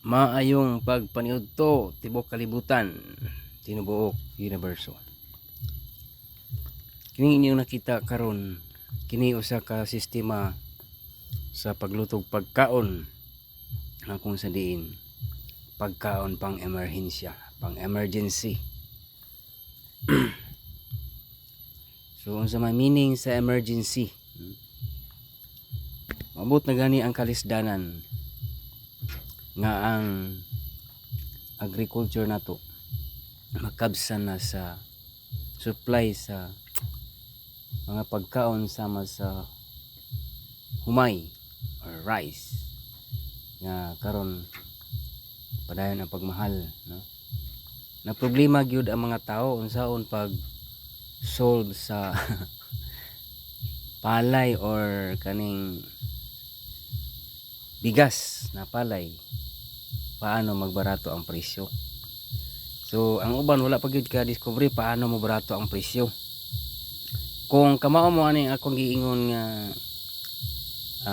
Maayong pagpaniudto tibok kalibutan tinubuok universo. Kini inyong nakita karon, kini usa ka sistema sa paglutog pagkaon na kung sa diin pagkaon pang emerhensya, pang emergency. So unsa may meaning sa emergency? Mabot na gani ang kalisdanan nga ang agriculture nato makabsan na sa supply sa mga pagkaon sama sa humay or rice nga karon padayon ang pagmahal, no? Na problema gyud ang mga tao unsaon pag solve sa palay or kaning bigas na palay, paano magbarato ang presyo. So ang uban wala pa gyud ka discovery paano mo barato ang presyo. Kung kamao mo ani akong giingon nga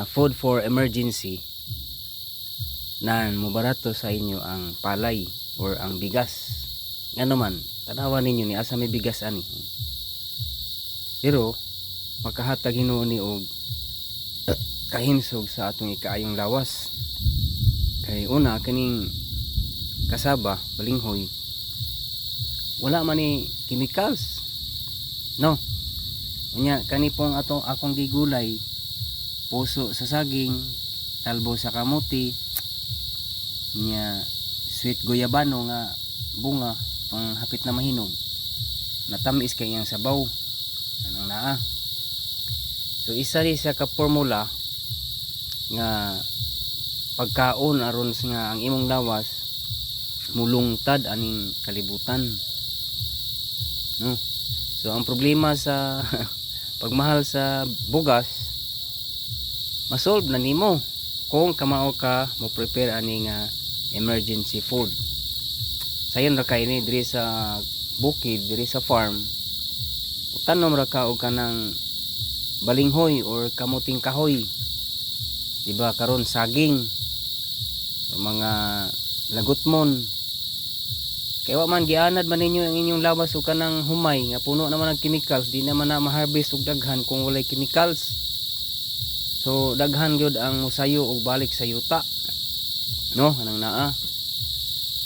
food for emergency, nan mo barato sa inyo ang palay or ang bigas. Ngano man tanawan ninyo ni asa may bigas ani. Pero makahatag Ginoo ni og kahimsog sa atong ikaayong lawas. Kay una kaning kasaba balinghoy wala man ni chemicals, no? Unya kani pong akong gigulay, puso sa saging, talbo sa kamuti, nya sweet guyabano nga bunga pang hapit na mahinog, natamis kay iyang sabaw anang naa. So isa ri sa ka formula nga pagkaon aron nga ang imong lawas mulungtad aning kalibutan, no? So ang problema sa pagmahal sa bugas masolve na nimo kung kamao ka mo prepare ani nga emergency food. Sayon ra kay ni diri sa bukid, diri sa farm, tanom ra ka og kanang balinghoy or kamuting kahoy, diba? Karon saging o mga lagutmon, kaya wa man gianad man ninyo ang inyong lawas o kanang humay nga puno naman ng chemicals, di naman na ma-harvest og daghan kung walay chemicals. So daghan gyud ang musayo og balik sa yuta, no? Anang naa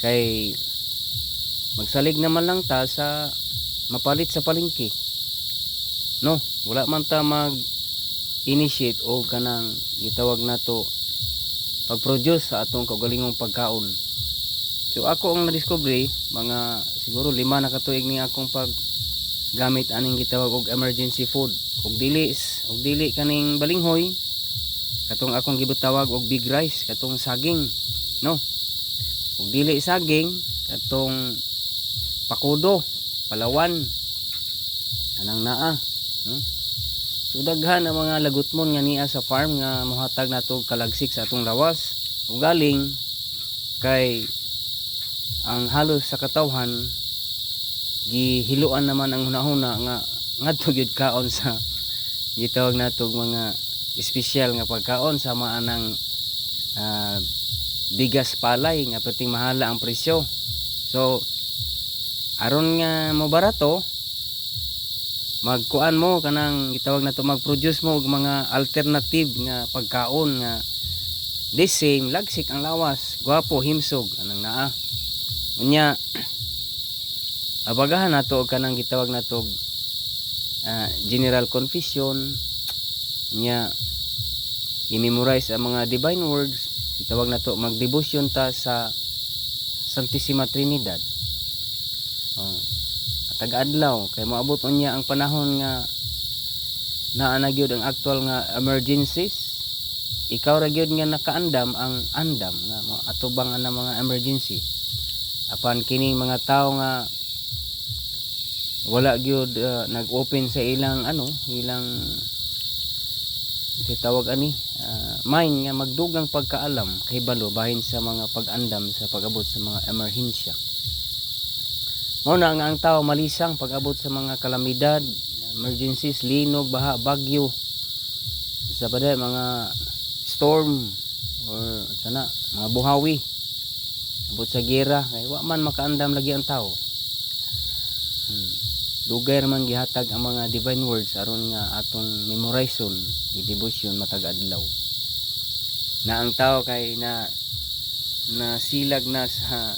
kay magsalig naman lang ta sa mapalit sa palengke, no? Wala man ta mag initiate o kanang gitawag nato pag-produce sa atong kaugalingong pagkaon. So ako ang na-discovery mga siguro 5 na katuig ni akong pag gamit aning gitawag og emergency food. Og dili kaning balinghoy, katong akong gibutawag og big rice, katong saging, no? Og dili saging, katong pakudo, palawan, anang naa, no? So daghan ang mga lagutmon nga niya sa farm nga mohatag nato kalagsik sa atong lawas. Ug galing kay ang halos sa katawhan gihiluan naman ang hunahuna nga ngadto gyud kaon sa gitawag nato mga espesyal nga pagkaon sama anang bigas palay nga perting mahala ang presyo. So aron nga mo barato, magkuan mo kanang gitawag nato mag-produce mo og mga alternative nga pagkaon nga the same lagsik ang lawas, gwapo, himsog anang naa. Unya abagahan nato og kanang gitawag nato general confession, nya i-memorize ang mga divine words, gitawag nato mag-devotion ta sa Santissima Trinidad. Tag-adlaw kay moabot unya ang panahon nga naa na gyud ang actual nga emergencies. Ikaw ra gyud nga nakaandam ang andam nga atubang ana mga emergency. Apan kining mga tao nga wala gyud nag-open sa ilang ilang tawag ani mind nga magdugang pagkaalam kay balo bahin sa mga pag-andam sa pag-abot sa mga emerhensya. Mao na nga ang tao malisang pag-abot sa mga kalamidad, emergencies, linog, baha, bagyo, sa mga storm or sana mga buhawi. abot sa gera kay wa man makaandam lagi ang tao. Dugay man gihatag ang mga divine words aron nga atong memorization, i-devotion matag adlaw. Na ang tao kay na silag na sa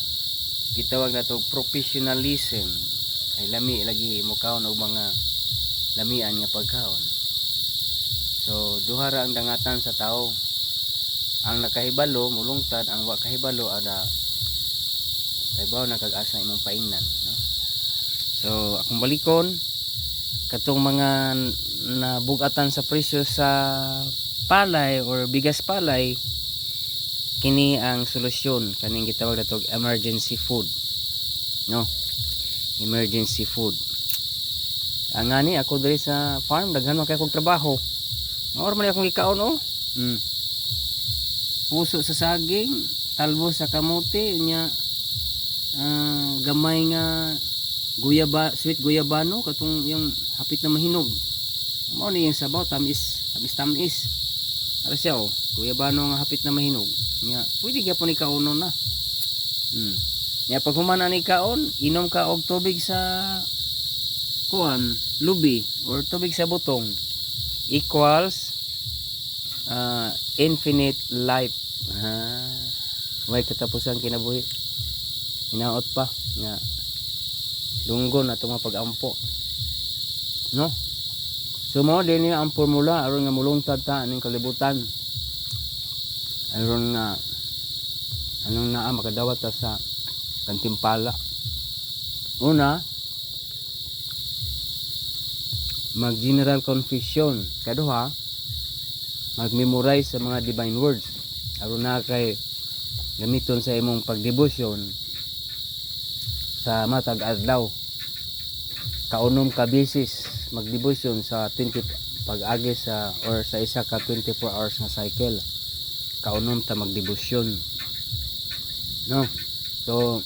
gitawag na to professionalism, ay lami lagi mo kaon og mga lamian nga pagkaon. So duha ra ang dangatan sa tao. Ang nakahibalo mulungtad, ang wa kahibalo ada kaybaw nakag-asa imong paingnan, no? So akong balikon katong mga nabugatan sa presyo sa palay or bigas palay, kini ang solusyon kaning gitawag natog emergency food, no? Emergency food. Ang ngani ako diri sa farm daghan man kay kog trabaho. Maor man akong ikaon, oh. Puso sa saging, talbos sa kamote, unya gamay nga sweet guyabano katong yung hapit na mahinog. Mao ni yung sabaw tamis. Ara siya, oh, guyabano nga hapit na mahinog. Nya pwede gyapon ikaunon na. Nya pag humana ni kaon, inom ka og tubig sa kuan, lubi or tubig sa butong equals infinite life. Way katapusan kinabuhi. Hinaot pa nga lunggon na itong pag-ampo, no? So mo din niya ang formula aron nga mulungtad ta aning kalibutan, aron nga anong naa makadawat ta sa kantimpala. Una, mag general confession. Kaduha, mag-memorize sa mga divine words aron na kay gamiton sa imong pagdebosyon sa matag adlaw. Kaunom ka bisis magdebosyon sa 20 pag-agi sa or sa isa ka 24 hours na cycle. Kaunom ta magdebosyon, no? So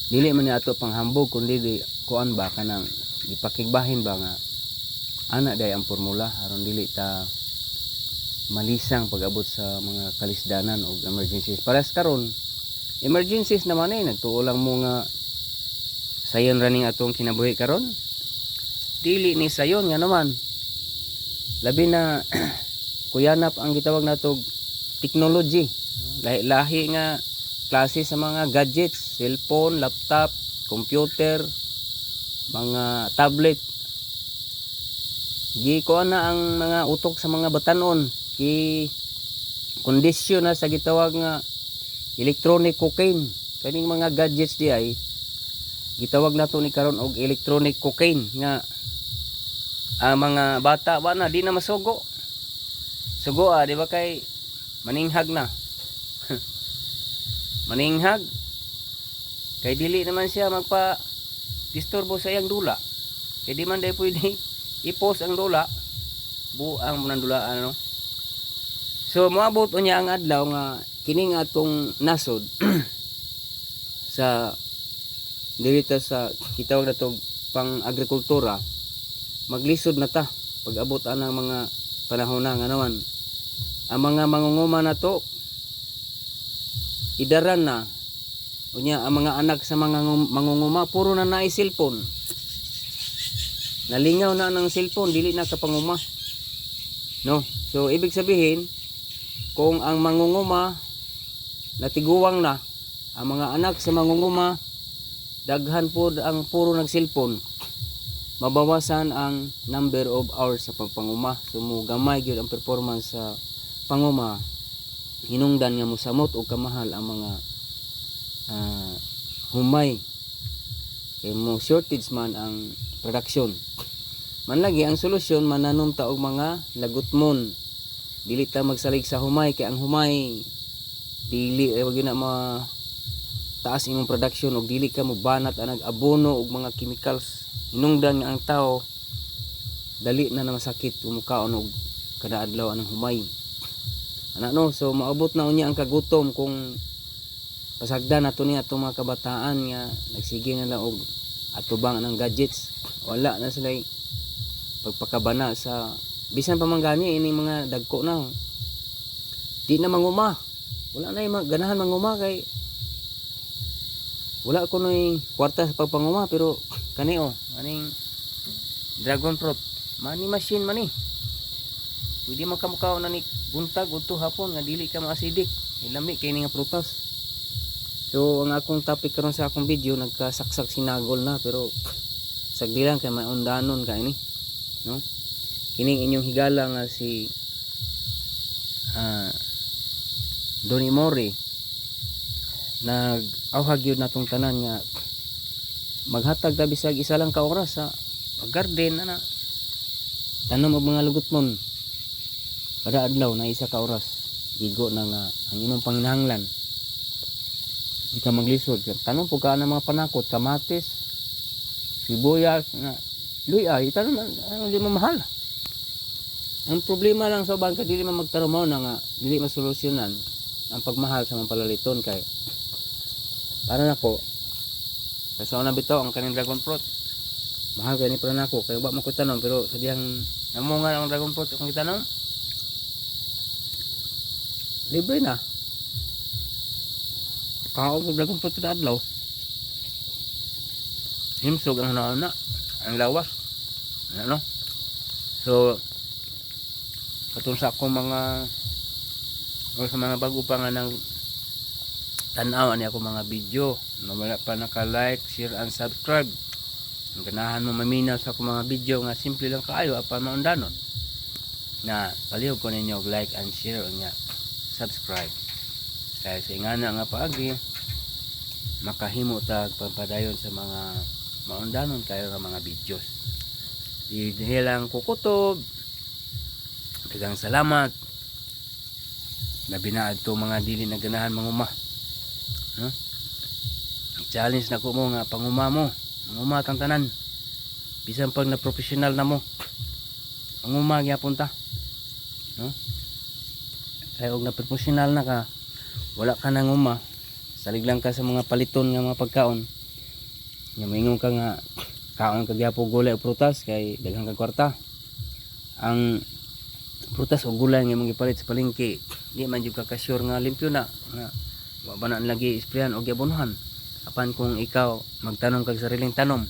dili man ni ato panghambog kundi di kuan ba kanang gipakigbahin ba nga ana day ang formula aron dili ta malisang pag-abot sa mga kalisdanan o emergencies. Pares karon emergencies naman nagtuo lang mo nga sayon running atong kinabuhi karon. Dili ni sayon nga naman. Labi na kuyanap ang gitawag natog technology. Lahi nga klase sa mga gadgets, cellphone, laptop, computer, mga tablet. Gikuan na ang mga utok sa mga batanon. Kondisyon na sa gitawag nga electronic cocaine. Kaning mga gadgets di ay gitawag nato ni karon og electronic cocaine nga ang mga bata ba na di na masugo. Sugo di ba kay maninghag na. Maninghag kay dili naman siya magpa disturbo sa iyang dula. Kay di man day pwede i-post ang dula. Buang mo ng dula ano. So moabot unya ang adlaw nga kining atong nasod sa dirita sa kitawag na to pang agrikultura, maglisod na ta pag abot anang mga panahon na nga naman ang mga mangunguma na to idaran na unya ang mga anak sa mga mangunguma puro na naay cellphone, nalingaw na ng cellphone, dili na kapanguma, no? So ibig sabihin kung ang mangunguma natiguwang na, ang mga anak sa mangunguma daghan po ang puro nag-cellphone, mabawasan ang number of hours sa pagpanguma. So gamay gyud ang performance sa panguma. Hinungdan nga mosamot og kamahal ang mga humay. Kay mo shortage man ang production. Man lagi ang solusyon mananom ta og mga lagutmon. Dili ta magsalig sa humay kay ang humay dili wag na taas imong production og dili ka mo banat ang nag-abono og mga chemicals. Hinungdan nga ang tao dali na masakit umukaon og kada adlaw anang humay. Ana no, so maabot na unya ang kagutom kung pasagdan nato ni atong mga kabataan nga nagsige na lang og atubang ng gadgets. Wala na sila pagpakabana sa bisan pa man gani ini mga dagko na. Di na manguma. wala na yung ganahan manguma kay wala ko noy kwarta sa pagpanguma, pero kani aning dragon fruit mani machine mani pwede makamukaw na ni buntag udto hapon nga dili ka ma-acidic ilami kay nga prutas. So ang akong topic karon sa akong video nagkasaksak sinagol na, pero sagdi lang kay maundanon ka ini, no? Kining inyong higala nga si Donnie Mori nag-awhag yun natong tanan nga maghatag ta bisag isa lang ka oras sa pag-garden ana tanom og mga lugutmon kada adlaw na isa ka oras gigo na nga ang imong panginahanglan. Di ka maglisod tanom po ka ng mga panakot, kamatis, sibuyas nga luya itanom ang di mo mahal. Ang problema lang sa uban ka dili man magtarumaw na nga dili masolusyonan ang pagmahal sa mga palaliton kay para nako kasi una bitaw ang kaning dragon fruit mahal kay ni para nako kay wa man ko tanom, pero sa diyang namunga ang dragon fruit kung itanom libre na kaog ang dragon fruit kada adlaw himsog ang nauna ang lawas ano. So katong sa akong mga o sa mga bago pa nga ng tanaw ani ako mga video na wala pa naka-like, share and subscribe, ang ganahan mo maminaw sa akong mga video nga simple lang kaayo apan maundanon na palihog ko ninyo like and share nya subscribe kaya sa ingana nga paagi makahimo tag pagpadayon sa mga maundanon kayo nga mga videos. Dihilang kukutob, daghang salamat. Labi na adto mga dili na ganahan manguma. No? Challenge na ko mo nga panguma mo. Manguma tang tanan. Bisan pag na professional na mo. Panguma gyapon ta. No? Kaya og na professional na ka, wala ka nang uma. Salig lang ka sa mga paliton nga mga pagkaon. Nya moingon ka nga kaon ka gyapon gulay o prutas kay daghang ka kwarta. Ang prutas o gulay nga mong gipalit sa palengke di man jud ka ka-sure nga limpyo na nga wa ba na lagi isprayan o giabonohan apan kung ikaw magtanom kag sariling tanom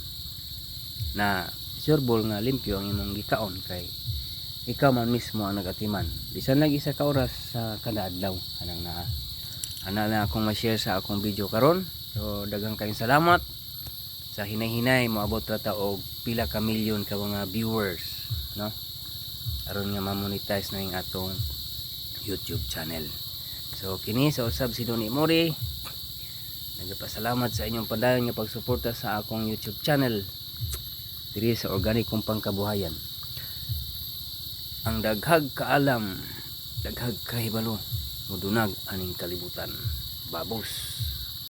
na sureball nga limpyo ang imong gikaon kay ikaw man mismo ang nagatiman bisan nag isa ka oras sa kada adlaw anang naa ana na akong ma-share sa akong video karon. So daghang kayong salamat sa hinay-hinay moabot ra ta og pila ka milyon ka mga viewers, no? Aron nga ma-monetize na yung atong YouTube channel. So kini sa usab si Donnie Mori, nagpasalamat sa inyong padayon nga pagsuporta sa akong YouTube channel diri sa organikong pangkabuhayan. Ang daghag kaalam, daghag kahibalo, mudunag aning kalibutan. Babos.